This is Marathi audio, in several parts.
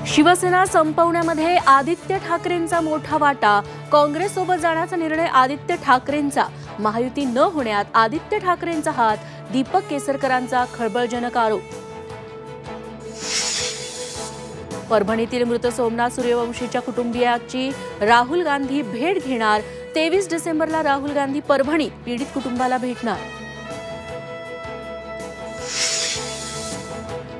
शिवसेना संपवण्यामध्ये आदित्य ठाकरेंचा मोठा वाटा, काँग्रेससोबत जाण्याचा निर्णय आदित्य ठाकरेंचा, महायुती न होण्यात आदित्य ठाकरेंचा हात, दीपक केसरकरांचा खळबळजनक आरोप. परभणीतील मृत सोमनाथ सूर्यवंशीच्या कुटुंबियाची राहुल गांधी भेट घेणार. 23 डिसेंबरला राहुल गांधी परभणीत पीडित कुटुंबाला भेटणार.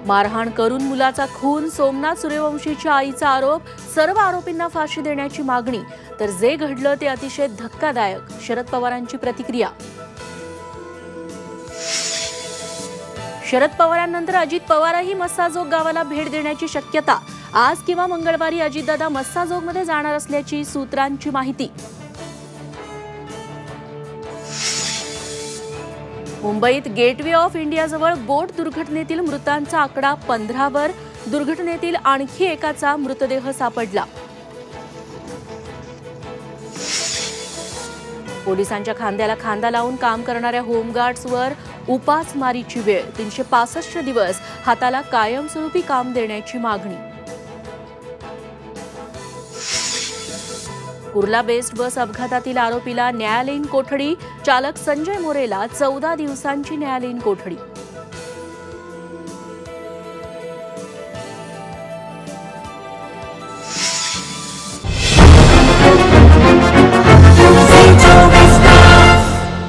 मारहाण करून मुलाचा खून, सोमनाथ सूर्यवंशीच्या आईचा आरोप. सर्व आरोपींना फाशी देण्याची मागणी. तर जे घडलं ते अतिशय धक्कादायक, शरद पवारांची प्रतिक्रिया. शरद पवारांनंतर अजित पवारही मस्साजोग गावाला भेट देण्याची शक्यता. आज किंवा मंगळवारी अजितदादा मस्साजोगमध्ये जाणार असल्याची सूत्रांची माहिती. मुंबईत गेटवे ऑफ इंडियाजवळ बोट दुर्घटनेतील मृतांचा आकडा 15 वर. दुर्घटनेतील आणखी एकाचा मृतदेह सापडला. पोलिसांच्या खांद्याला खांदा लावून काम करणाऱ्या होमगार्ड्सवर उपासमारीची वेळ. 365 दिवस हाताला कायमस्वरूपी काम देण्याची मागणी. कुर्ला बेस्ट बस अपघातातील आरोपीला न्यायालयीन कोठडी. चालक संजय मोरेला 14 दिवसांची न्यायालयीन कोठडी.